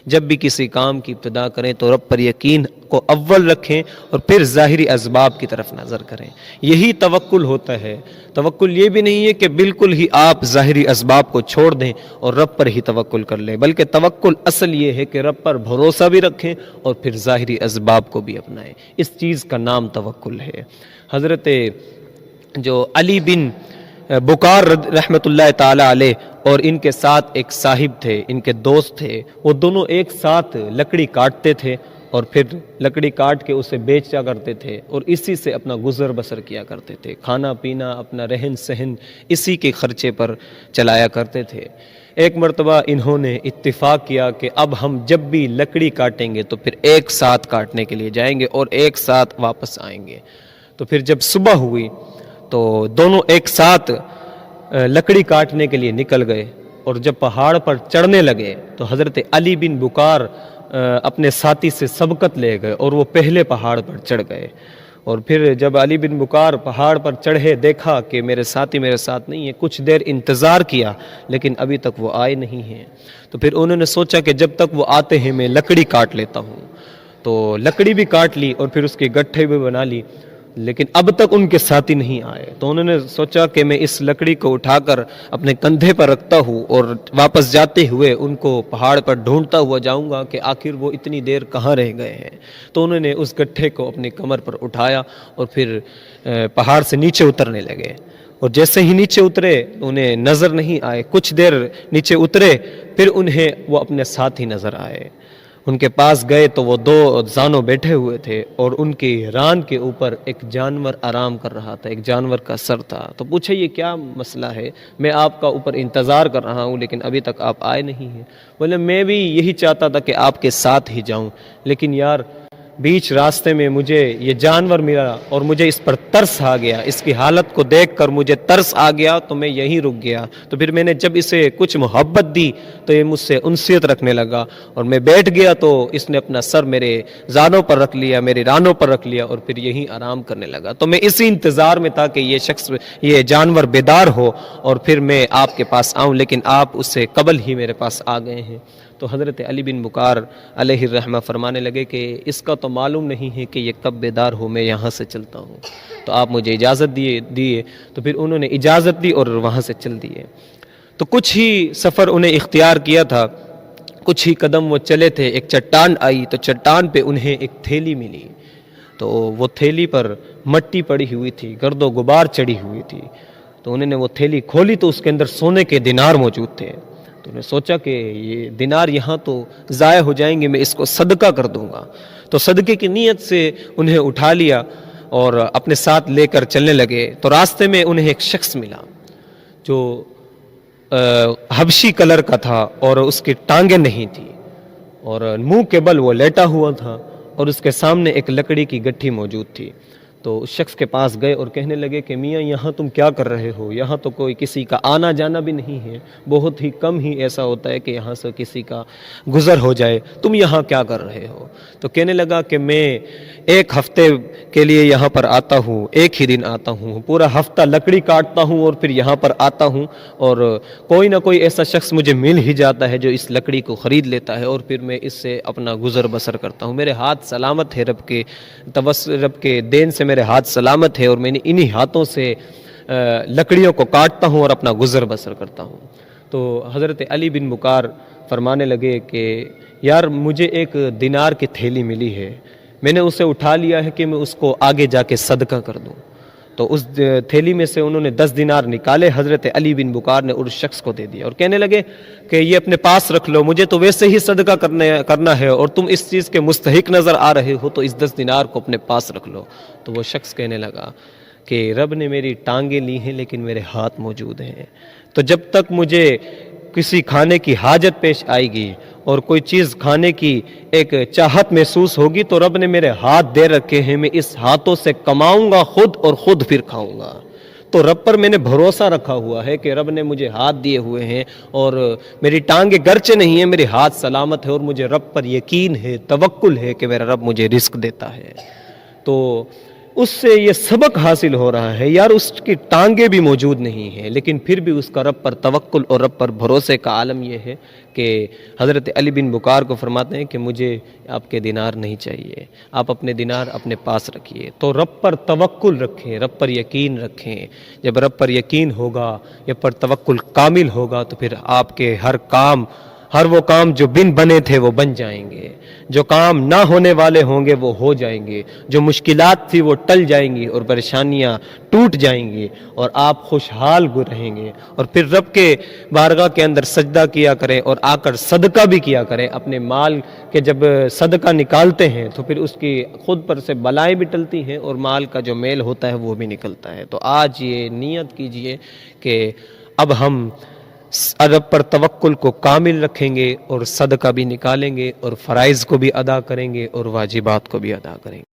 جب بھی کسی کام کی ابتدا کریں تو رب پر یقین کو اول رکھیں اور پھر ظاہری اسباب کی طرف نظر کریں. یہی توکل ہوتا ہے. توکل یہ بھی نہیں ہے کہ بالکل ہی آپ ظاہری اسباب کو چھوڑ دیں اور رب پر ہی توکل کر لیں، بلکہ توکل اصل یہ ہے کہ رب پر بھروسہ بھی رکھیں اور پھر ظاہری اسباب کو بھی اپنائیں. اس چیز کا نام توکل ہے. حضرت جو علی بن بکار رحمۃ اللہ تعالی علیہ اور ان کے ساتھ ایک صاحب تھے، ان کے دوست تھے، وہ دونوں ایک ساتھ لکڑی کاٹتے تھے اور پھر لکڑی کاٹ کے اسے بیچا کرتے تھے اور اسی سے اپنا گزر بسر کیا کرتے تھے. کھانا پینا، اپنا رہن سہن اسی کے خرچے پر چلایا کرتے تھے. ایک مرتبہ انہوں نے اتفاق کیا کہ اب ہم جب بھی لکڑی کاٹیں گے تو پھر ایک ساتھ کاٹنے کے لیے جائیں گے اور ایک ساتھ واپس آئیں گے. تو پھر جب صبح ہوئی تو دونوں ایک ساتھ لکڑی کاٹنے کے لیے نکل گئے اور جب پہاڑ پر چڑھنے لگے تو حضرت علی بن بکار اپنے ساتھی سے سبقت لے گئے اور وہ پہلے پہاڑ پر چڑھ گئے. اور پھر جب علی بن بکار پہاڑ پر چڑھے، دیکھا کہ میرے ساتھی میرے ساتھ نہیں ہے. کچھ دیر انتظار کیا لیکن ابھی تک وہ آئے نہیں ہیں. تو پھر انہوں نے سوچا کہ جب تک وہ آتے ہیں میں لکڑی کاٹ لیتا ہوں. تو لکڑی بھی کاٹ لی اور پھر اس کے گٹھے بھی بنا لی، لیکن اب تک ان کے ساتھی نہیں آئے. تو انہوں نے سوچا کہ میں اس لکڑی کو اٹھا کر اپنے کندھے پر رکھتا ہوں اور واپس جاتے ہوئے ان کو پہاڑ پر ڈھونڈتا ہوا جاؤں گا کہ آخر وہ اتنی دیر کہاں رہ گئے ہیں. تو انہوں نے اس گٹھے کو اپنی کمر پر اٹھایا اور پھر پہاڑ سے نیچے اترنے لگے. اور جیسے ہی نیچے اترے انہیں نظر نہیں آئے. کچھ دیر نیچے اترے پھر انہیں وہ اپنے ساتھی نظر آئے. ان کے پاس گئے تو وہ دو زانوں بیٹھے ہوئے تھے اور ان کی ران کے اوپر ایک جانور آرام کر رہا تھا، ایک جانور کا سر تھا. تو پوچھے یہ کیا مسئلہ ہے؟ میں آپ کا اوپر انتظار کر رہا ہوں لیکن ابھی تک آپ آئے نہیں ہیں. بولے میں بھی یہی چاہتا تھا کہ آپ کے ساتھ ہی جاؤں، لیکن یار بیچ راستے میں مجھے یہ جانور ملا اور مجھے اس پر ترس آ گیا. اس کی حالت کو دیکھ کر مجھے ترس آ گیا تو میں یہیں رک گیا. تو پھر میں نے جب اسے کچھ محبت دی تو یہ مجھ سے انسیت رکھنے لگا اور میں بیٹھ گیا تو اس نے اپنا سر میرے زانوں پر رکھ لیا، میری رانوں پر رکھ لیا اور پھر یہیں آرام کرنے لگا. تو میں اسی انتظار میں تھا کہ یہ جانور بیدار ہو اور پھر میں آپ کے پاس آؤں، لیکن آپ اس سے قبل ہی میرے پاس آ گئے ہیں. تو حضرت علی بن بکار علیہ الرحمہ فرمانے لگے کہ اس کا تو معلوم نہیں ہے کہ یہ کب بیدار ہو، میں یہاں سے چلتا ہوں. تو آپ مجھے اجازت دیے. تو پھر انہوں نے اجازت دی اور وہاں سے چل دیے. تو کچھ ہی سفر انہیں اختیار کیا تھا، کچھ ہی قدم وہ چلے تھے، ایک چٹان آئی تو چٹان پہ انہیں ایک تھیلی ملی. تو وہ تھیلی پر مٹی پڑی ہوئی تھی، گرد و غبار چڑھی ہوئی تھی. تو انہوں نے وہ تھیلی کھولی تو اس کے اندر سونے کے دینار موجود تھے. تو انہوں نے سوچا کہ یہ دینار یہاں تو ضائع ہو جائیں گے، میں اس کو صدقہ کر دوں گا. تو صدقے کی نیت سے انہیں اٹھا لیا اور اپنے ساتھ لے کر چلنے لگے. تو راستے میں انہیں ایک شخص ملا جو حبشی کلر کا تھا اور اس کی ٹانگیں نہیں تھی اور منہ کے بل وہ لیٹا ہوا تھا اور اس کے سامنے ایک لکڑی کی گٹھی موجود تھی. تو اس شخص کے پاس گئے اور کہنے لگے کہ میاں یہاں تم کیا کر رہے ہو؟ یہاں تو کوئی کسی کا آنا جانا بھی نہیں ہے، بہت ہی کم ہی ایسا ہوتا ہے کہ یہاں سے کسی کا گزر ہو جائے، تم یہاں کیا کر رہے ہو؟ تو کہنے لگا کہ میں ایک ہفتے کے لیے یہاں پر آتا ہوں، ایک ہی دن آتا ہوں، پورا ہفتہ لکڑی کاٹتا ہوں اور پھر یہاں پر آتا ہوں اور کوئی نہ کوئی ایسا شخص مجھے مل ہی جاتا ہے جو اس لکڑی کو خرید لیتا ہے اور پھر میں اس سے اپنا گزر بسر کرتا ہوں. میرے ہاتھ سلامت ہے، رب کے دین سے میرے ہاتھ سلامت ہے اور میں نے انہی ہاتھوں سے لکڑیوں کو کاٹتا ہوں اور اپنا گزر بسر کرتا ہوں. تو حضرت علی بن بکار فرمانے لگے کہ یار مجھے ایک دینار کی تھیلی ملی ہے، میں نے اسے اٹھا لیا ہے کہ میں اس کو آگے جا کے صدقہ کر دوں. تو اس تھیلی میں سے انہوں نے 10 دینار نکالے، حضرت علی بن بکار نے اس شخص کو دے دیا اور کہنے لگے کہ یہ اپنے پاس رکھ لو، مجھے تو ویسے ہی صدقہ کرنا ہے اور تم اس چیز کے مستحق نظر آ رہے ہو تو اس 10 دینار کو اپنے پاس رکھ لو. تو وہ شخص کہنے لگا کہ رب نے میری ٹانگیں لی ہیں لیکن میرے ہاتھ موجود ہیں، تو جب تک مجھے کسی کھانے کی حاجت پیش آئے گی اور کوئی چیز کھانے کی ایک چاہت محسوس ہوگی تو رب نے میرے ہاتھ دے رکھے ہیں، میں اس ہاتھوں سے کماؤں گا خود اور خود پھر کھاؤں گا. تو رب پر میں نے بھروسہ رکھا ہوا ہے کہ رب نے مجھے ہاتھ دیے ہوئے ہیں اور میری ٹانگیں گرچہ نہیں ہیں، میرے ہاتھ سلامت ہے اور مجھے رب پر یقین ہے، توکل ہے کہ میرا رب مجھے رزق دیتا ہے. تو اس سے یہ سبق حاصل ہو رہا ہے یار اس کی ٹانگیں بھی موجود نہیں ہیں، لیکن پھر بھی اس کا رب پر توکل اور رب پر بھروسے کا عالم یہ ہے کہ حضرت علی بن بکار کو فرماتے ہیں کہ مجھے آپ کے دینار نہیں چاہیے، آپ اپنے دینار اپنے پاس رکھیے۔ تو رب پر توکل رکھیں، رب پر یقین رکھیں۔ جب رب پر یقین ہوگا، رب پر توکل کامل ہوگا تو پھر آپ کے ہر وہ کام جو بن بنے تھے وہ بن جائیں گے، جو کام نہ ہونے والے ہوں گے وہ ہو جائیں گے، جو مشکلات تھی وہ ٹل جائیں گی اور پریشانیاں ٹوٹ جائیں گی اور آپ خوشحال رہیں گے۔ اور پھر رب کے بارگاہ کے اندر سجدہ کیا کریں اور آ کر صدقہ بھی کیا کریں۔ اپنے مال کے جب صدقہ نکالتے ہیں تو پھر اس کی خود پر سے بلائیں بھی ٹلتی ہیں اور مال کا جو میل ہوتا ہے وہ بھی نکلتا ہے۔ تو آج یہ نیت کیجئے کہ اب ہم رب پر توکل کو کامل رکھیں گے اور صدقہ بھی نکالیں گے اور فرائض کو بھی ادا کریں گے اور واجبات کو بھی ادا کریں گے۔